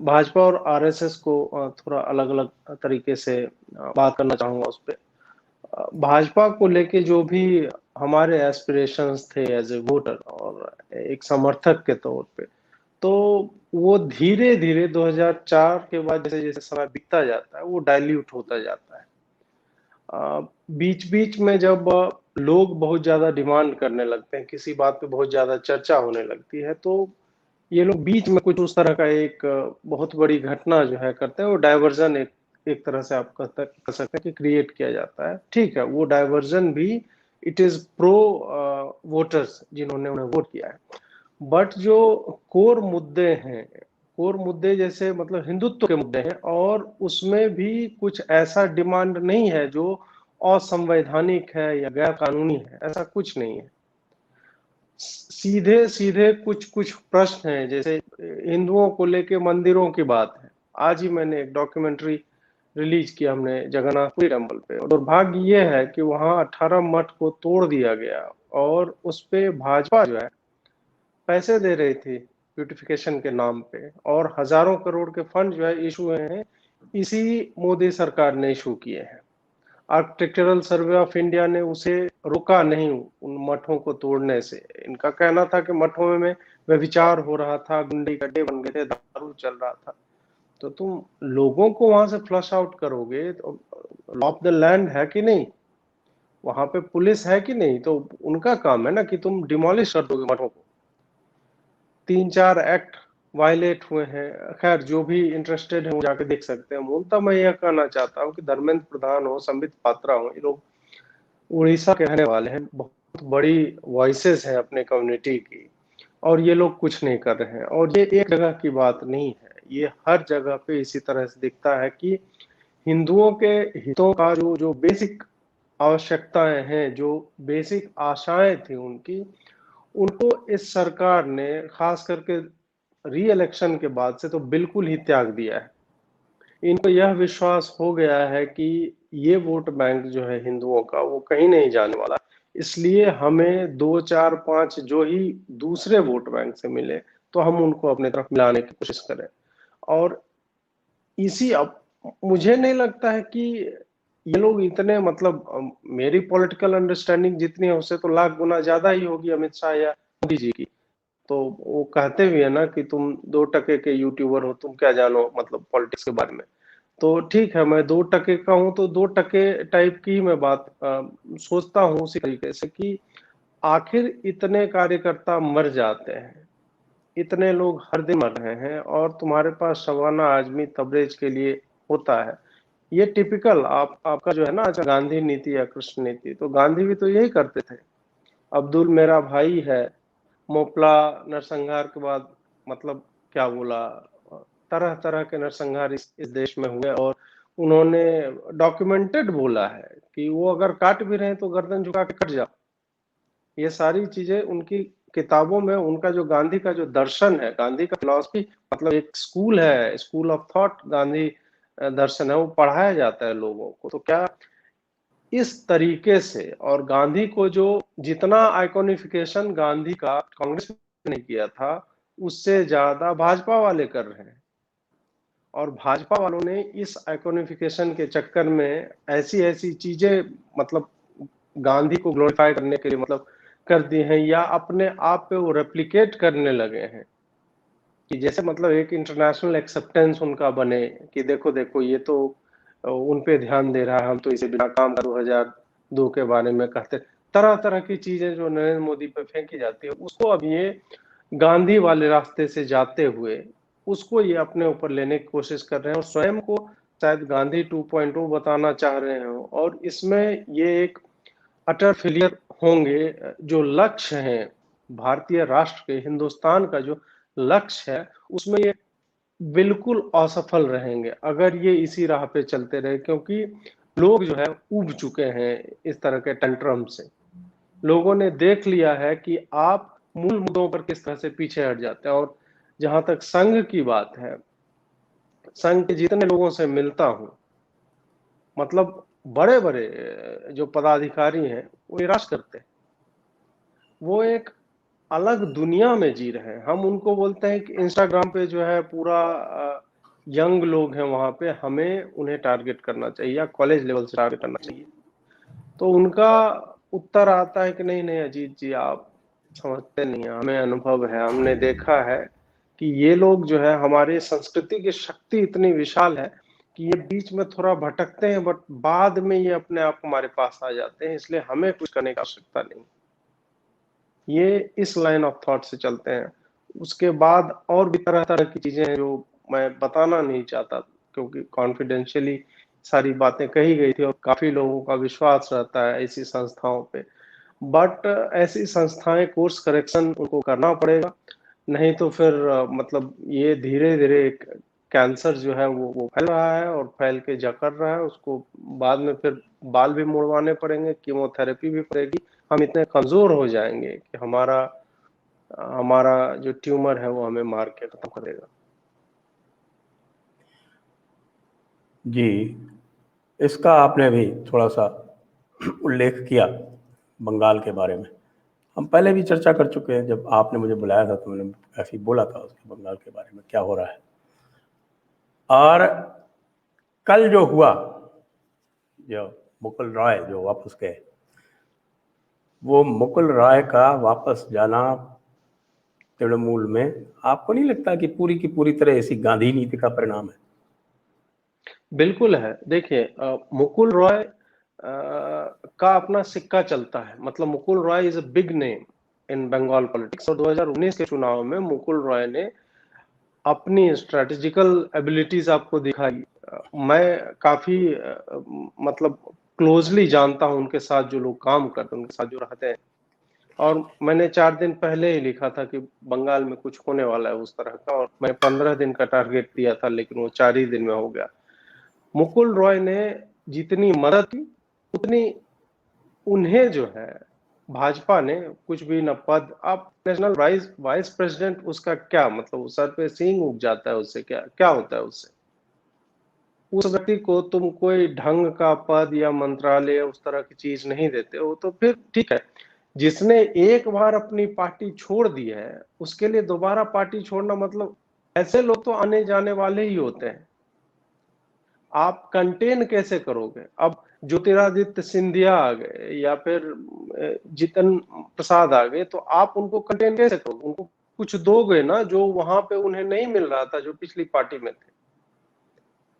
भाजपा और आरएसएस को थोड़ा अलग-अलग तरीके से बात करना चाहूँगा उस पे। भाजपा को लेके जो भी हमारे एस्पिरेशंस थे एज़ ए वोटर और एक समर्थक के तौर पे, तो वो धीरे-धीरे 2004 के बाद जैसे-जैसे समय बीतता जाता है, वो डाइल्यूट होता जाता है। बीच-बीच में जब लोग बहुत ज़्यादा डिमांड करने लगते हैं, किसी बात पे बहुत ज़्यादा चर्चा होने लगती है, तो ये लोग बीच में कुछ उस तरह का एक बहुत बड़ी घटना जो है करते हैं, वो डायवर्जन एक एक तरह से आप कह सकते हैं कि क्रिएट किया जाता है। ठीक है, वो डायवर्जन भी इट इज़ प्रो वोटर्स जिन्होंने उन्हें वोट किया है। बट जो कोर मुद्दे हैं, कोर मुद्दे जैसे मतलब हिंदुत्व के मुद्दे हैं और उसमें भी कुछ ऐसा डिमांड नहीं है जो असंवैधानिक है या गैर कानूनी है, ऐसा कुछ नहीं है। सीधे-सीधे कुछ-कुछ प्रश्न हैं, जैसे हिंदुओं को लेके मंदिरों की बात है। आज ही मैंने एक डॉक्यूमेंट्री रिलीज़ किया हमने जगन्नाथपुरी टेम्पल पे और दुर्भाग्य ये है कि वहाँ 18 मठ को तोड़ दिया गया और उसपे भाजपा जो है पैसे दे रही थी ब्यूटिफिकेशन के नाम पे और हज़ारों करोड़ के फंड जो है इश्यू हुए हैं, इसी मोदी सरकार ने इश्यू किए हैं। आर्किटेक्चरल सर्वे ऑफ इंडिया ने उसे रोका नहीं उन मठों को तोड़ने से। इनका कहना था कि मठों में व्यभिचार हो रहा था, गुंडे गड्ढे बन गए थे, दारू चल रहा था। तो तुम लोगों को वहां से फ्लश आउट करोगे तो लॉ ऑफ द लैंड है कि नहीं? वहां पे पुलिस है कि नहीं? तो उनका काम है ना कि तुम डिमोलिश कर दोगे मठों को। 3-4 एक्ट वायलेट हुए हैं। खैर जो भी इंटरेस्टेड है वो जाके देख सकते हैं। मूलतः मैं यह कहना चाहता हूँ कि धर्मेंद्र प्रधान हो, संबित पात्रा हो, ये लोग उड़ीसा के रहने वाले हैं, बहुत बड़ी वॉइसेस हैं अपने कम्युनिटी की और ये लोग कुछ नहीं कर रहे हैं और ये एक जगह की बात नहीं है, ये हर जगह पे इसी तरह से दिखता है कि हिंदुओं के हितों का जो बेसिक आवश्यकताएं हैं, जो बेसिक आशाएं थी उनकी, उनको इस सरकार ने खास करके री इलेक्शन के बाद से तो बिल्कुल ही त्याग दिया है। इनको यह विश्वास हो गया है कि ये वोट बैंक जो है हिंदुओं का वो कहीं नहीं जाने वाला, इसलिए हमें 2 4 5 जो ही दूसरे वोट बैंक से मिले तो हम उनको अपने तरफ मिलाने की कोशिश करें। और इसी अब मुझे नहीं लगता है कि ये लोग इतने मतलब मेरी पॉलिटिकल अंडरस्टैंडिंग जितनी है उससे तो लाख गुना ज्यादा ही होगी अमित शाह या मोदी जी की। तो वो कहते भी है ना कि तुम 2 टके के यूट्यूबर हो, तुम क्या जानो मतलब पॉलिटिक्स के बारे में। तो ठीक है, मैं 2 टके का हूँ तो 2 टके टाइप की ही मैं बात सोचता हूँ उसी तरीके से कि आखिर इतने कार्यकर्ता मर जाते हैं, इतने लोग हर दिन मर रहे हैं और तुम्हारे पास शबाना आजमी तबरेज के लिए होता है। ये टिपिकल आपका जो है ना अच्छा गांधी नीति या कृष्ण नीति, तो गांधी भी तो यही करते थे। अब्दुल मेरा भाई है, मोपला नरसंहार के बाद मतलब क्या बोला, तरह तरह के नरसंहार इस देश में हुए और उन्होंने डॉक्यूमेंटेड बोला है कि वो अगर काट भी रहे हैं तो गर्दन झुका के कट जाओ। ये सारी चीजें उनकी किताबों में, उनका जो गांधी का जो दर्शन है, गांधी का फिलॉसफी मतलब एक स्कूल है, स्कूल ऑफ थॉट गांधी दर्शन है, वो पढ़ाया जाता है लोगों को। तो क्या इस तरीके से और गांधी को जो जितना आइकॉनिफिकेशन गांधी का कांग्रेस ने किया था उससे ज्यादा भाजपा वाले कर रहे हैं और भाजपा वालों ने इस आइकॉनिफिकेशन के चक्कर में ऐसी ऐसी चीजें मतलब गांधी को ग्लोरीफाई करने के लिए मतलब कर दी हैं या अपने आप पे वो रेप्लिकेट करने लगे हैं कि जैसे मतलब एक इंटरनेशनल एक्सेप्टेंस उनका बने कि देखो देखो ये तो उन पे ध्यान दे रहा है, हम तो इसे बिना काम का 2002 के बारे में कहते। तरह तरह की चीजें जो नरेंद्र मोदी पे फेंकी जाती है उसको अब ये गांधी वाले रास्ते से जाते हुए उसको ये अपने ऊपर लेने की कोशिश कर रहे हैं और स्वयं को शायद गांधी 2.0 बताना चाह रहे हैं और इसमें ये एक अटर फेलियर होंगे। जो लक्ष्य हैं भारतीय राष्ट्र के, हिंदुस्तान का जो लक्ष्य है उसमें ये बिल्कुल असफल रहेंगे अगर ये इसी राह पे चलते रहे, क्योंकि लोग जो है उब चुके हैं इस तरह के टेंट्रम से। लोगों ने देख लिया है कि आप मूल मुद्दों पर किस तरह से पीछे हट जाते हैं। और जहां तक संघ की बात है, संघ के जितने लोगों से मिलता हूं मतलब बड़े बड़े जो पदाधिकारी हैं वो निराश करते हैं, वो एक अलग दुनिया में जी रहे हैं। हम उनको बोलते हैं कि इंस्टाग्राम पे जो है पूरा यंग लोग हैं वहां पे, हमें उन्हें टारगेट करना चाहिए या कॉलेज लेवल से टारगेट करना चाहिए। तो उनका उत्तर आता है कि नहीं नहीं अजीत जी, आप समझते नहीं हैं, हमें अनुभव है, हमने देखा है कि ये लोग जो है, हमारी संस्कृति की शक्ति इतनी विशाल है कि ये बीच में थोड़ा भटकते हैं, बट बाद में ये अपने आप हमारे पास आ जाते हैं, इसलिए हमें कुछ करने की आवश्यकता नहीं। ये इस लाइन ऑफ थॉट से चलते हैं। उसके बाद और भी तरह तरह की चीजें हैं जो मैं बताना नहीं चाहता, क्योंकि कॉन्फिडेंशियली सारी बातें कही गई थी और काफी लोगों का विश्वास रहता है ऐसी संस्थाओं पे। बट ऐसी संस्थाएं कोर्स करेक्शन उनको करना पड़ेगा, नहीं तो फिर मतलब ये धीरे धीरे कैंसर जो है वो फैल रहा है और फैल के जकड़ रहा है, उसको बाद में फिर बाल भी मुड़वाने पड़ेंगे, कीमोथेरेपी भी पड़ेगी, हम इतने कमजोर हो जाएंगे कि हमारा हमारा जो ट्यूमर है वो हमें मार के खत्म कर देगा। जी, इसका आपने भी थोड़ा सा उल्लेख किया बंगाल के बारे में। हम पहले भी चर्चा कर चुके हैं, जब आपने मुझे बुलाया था तो मैंने ऐसे ही बोला था उसके बंगाल के बारे में क्या हो रहा है। और कल जो हुआ, जो मुकुल रॉय जो वापस गए, वो मुकुल रॉय का वापस जाना तृणमूल में, आपको नहीं लगता कि पूरी की पूरी तरह ऐसी गांधी नीति का परिणाम है? बिल्कुल है। देखिए मुकुल रॉय का अपना सिक्का चलता है, मतलब Mukul Roy is a big name in Bengal politics, और 2019 के चुनाव में मुकुल रॉय ने अपनी स्ट्रेटेजिकल एबिलिटीज आपको दिखाई। मैं काफी मतलब क्लोजली जानता हूं उनके साथ जो लोग काम करते हैं, उनके साथ जो रहते हैं, और मैंने 4 दिन पहले ही लिखा था कि बंगाल में कुछ होने वाला है उस तरह का, और मैं 15 दिन का टारगेट दिया था लेकिन वो 4 ही दिन में हो गया। मुकुल रॉय ने जितनी मदद की उतनी उन्हें जो है भाजपा ने कुछ भी न पद, आप नेशनल वाइस वाइस प्रेसिडेंट, उसका क्या मतलब, सर पे सींग उग जाता है, उससे क्या क्या होता है उससे? उस व्यक्ति को तुम कोई ढंग का पद या मंत्रालय उस तरह की चीज नहीं देते हो तो फिर ठीक है। जिसने एक बार अपनी पार्टी छोड़ दी है उसके लिए दोबारा पार्टी छोड़ना, मतलब ऐसे लोग तो आने जाने वाले ही होते हैं, आप कंटेन कैसे करोगे? अब ज्योतिरादित्य सिंधिया आ गए या फिर जितन प्रसाद आ गए, तो आप उनको कंटेन कैसे करोगे? उनको कुछ दोगे ना जो वहां पे उन्हें नहीं मिल रहा था जो पिछली पार्टी में थे।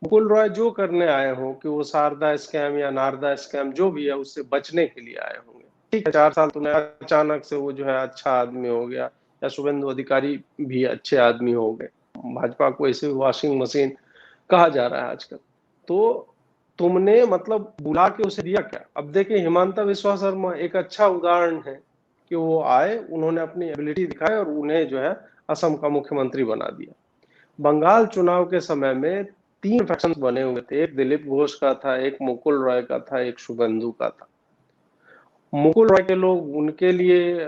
मुकुल रॉय जो करने आए हो कि वो शारदा स्कैम या नारदा स्कैम जो भी है उससे बचने के लिए आए होंगे, ठीक है, 4 साल तुमने अचानक से वो जो है अच्छा आदमी हो गया, या शुभेंदु अधिकारी भी अच्छे आदमी हो गए, भाजपा को ऐसे वॉशिंग मशीन कहा जा रहा है आजकल, तो तुमने मतलब बुला के उसे दिया क्या? अब देखिए हिमांता विश्वा शर्मा एक अच्छा उदाहरण है कि वो आए, उन्होंने अपनी एबिलिटी दिखाई और उन्हें जो है असम का मुख्यमंत्री बना दिया। बंगाल चुनाव के समय में 3 फैक्शंस बने हुए थे, एक दिलीप घोष का था, एक मुकुल रॉय का था, एक शुभेंदु का था। मुकुल रॉय के लोग उनके लिए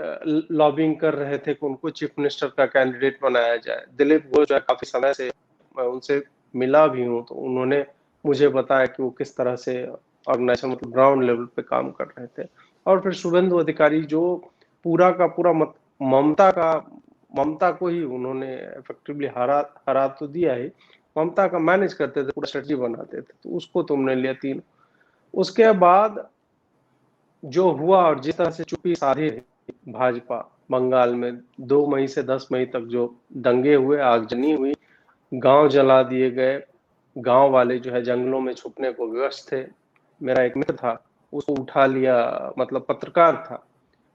लॉबिंग कर रहे थे कि उनको चीफ मिनिस्टर का कैंडिडेट बनाया जाए। दिलीप घोष जो है काफी समय से मैं उनसे मिला भी हूं, तो उन्होंने मुझे बताया कि वो किस तरह से ऑर्गेनाइजेशन मतलब ग्राउंड लेवल पे काम कर रहे थे। और फिर शुभेंदु अधिकारी जो पूरा का पूरा ममता को ही उन्होंने इफेक्टिवली हरा हरा तो दिया ही, ममता का मैनेज करते थे, पूरा स्ट्रेटजी बनाते थे, तो उसको तुमने लिया 3। उसके बाद जो हुआ और जिस तरह से चुप्पी साधी भाजपा बंगाल में, 2 मई से 10 मई तक जो दंगे हुए, आगजनी हुई, गांव जला दिए गए, गांव वाले जो है जंगलों में छुपने को विवश थे। मेरा एक मित्र था, उसको उठा लिया, मतलब पत्रकार था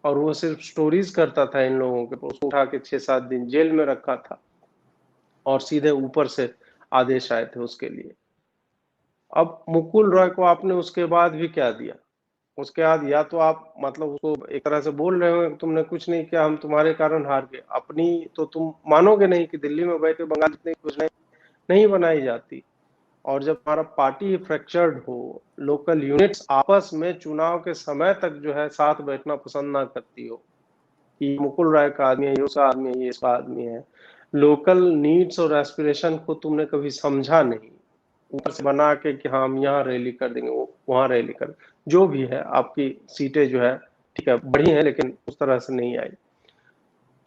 और वो सिर्फ स्टोरीज करता था इन लोगों के, तो उसको उठा के 6-7 दिन जेल में रखा था और सीधे ऊपर से आदेश आए थे उसके लिए। अब मुकुल रॉय को आपने उसके बाद भी क्या दिया? उसके बाद या तो आप मतलब उसको एक तरह से बोल रहे हो कि तुमने कुछ नहीं किया, हम तुम्हारे कारण हार गए, अपनी तो तुम मानोगे नहीं कि दिल्ली में बैठे बंगाल जितनी योजनाएं नहीं बनाई जाती। और जब हमारा पार्टी फ्रैक्चर्ड हो, लोकल यूनिट्स आपस में चुनाव के समय तक जो है साथ बैठना पसंद ना करती हो, ये मुकुल राय का आदमी है, ये उसका आदमी है, ये इसका आदमी है, लोकल नीड्स और एस्पिरेशन को तुमने कभी समझा नहीं, ऊपर से बना के कि हाँ हम यहाँ रैली कर देंगे, वो वहां रैली कर, जो भी है आपकी सीटें जो है ठीक है बढ़ी हैं लेकिन उस तरह से नहीं आई।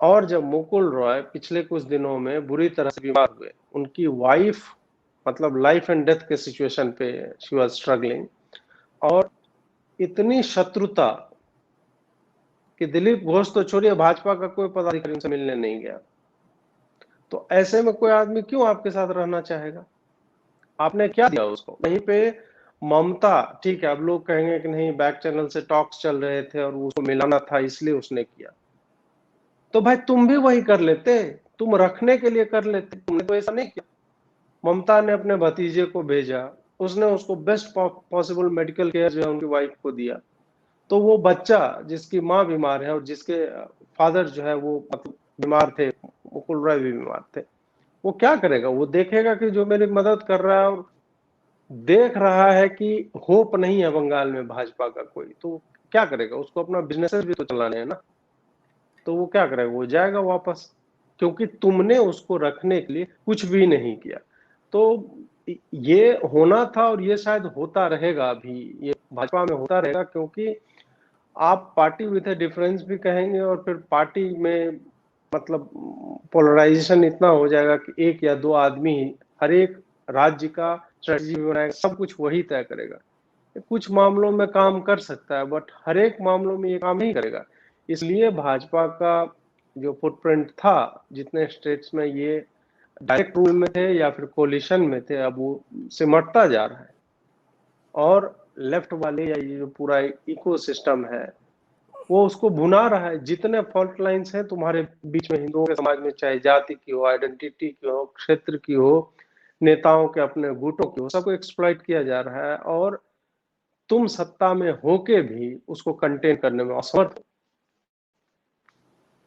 और जब मुकुल रॉय पिछले कुछ दिनों में बुरी तरह से बीमार हुए, उनकी वाइफ मतलब लाइफ एंड डेथ के सिचुएशन पे शी वाज स्ट्रगलिंग, और इतनी शत्रुता कि दिलीप घोष तो छोड़िए, भाजपा का कोई पदाधिकारी उनसे मिलने नहीं गया। तो ऐसे में कोई आदमी क्यों आपके साथ रहना चाहेगा? आपने क्या दिया उसको? वहीं पे ममता, ठीक है, अब लोग कहेंगे कि नहीं बैक चैनल से टॉक्स चल रहे थे और उसको मिलाना था इसलिए उसने किया। तो भाई तुम भी वही कर लेते, तुम रखने के लिए कर लेते, तुमने तो ऐसा नहीं किया। ममता ने अपने भतीजे को भेजा, उसने उसको बेस्ट पॉसिबल मेडिकल केयर जो है उनकी वाइफ को दिया। तो वो बच्चा जिसकी माँ बीमार है और जिसके फादर जो है वो मतलब बीमार थे, मुकुल रॉय भी बीमार थे, वो क्या करेगा? वो देखेगा कि जो मेरी मदद कर रहा है और देख रहा है कि होप नहीं है बंगाल में भाजपा का कोई, तो क्या करेगा? उसको अपना बिजनेस भी तो चलाने है ना। तो वो क्या करेगा? वो जाएगा वापस, क्योंकि तुमने उसको रखने के लिए कुछ भी नहीं किया। तो ये होना था और ये शायद होता रहेगा, अभी ये भाजपा में होता रहेगा, क्योंकि आप पार्टी विद ए डिफरेंस भी कहेंगे और फिर पार्टी में मतलब पोलराइजेशन इतना हो जाएगा कि एक या दो आदमी ही हर एक राज्य का स्ट्रेटजी बनाएगा, सब कुछ वही तय करेगा। कुछ मामलों में काम कर सकता है बट हर एक मामलों में ये काम नहीं करेगा। इसलिए भाजपा का जो फुटप्रिंट था, जितने स्टेट्स में ये डायरेक्ट रूल में थे या फिर कोलिशन में थे, अब वो सिमटता जा रहा है। और लेफ्ट वाले या ये जो पूरा इकोसिस्टम है वो उसको भुना रहा है। जितने फॉल्ट लाइंस हैं तुम्हारे बीच में हिंदुओं के समाज में, चाहे जाति की हो, आइडेंटिटी की हो, क्षेत्र की हो, नेताओं के अपने गुटों की हो, सबको एक्सप्लॉइट किया जा रहा है और तुम सत्ता में होके भी उसको कंटेन करने में असमर्थ।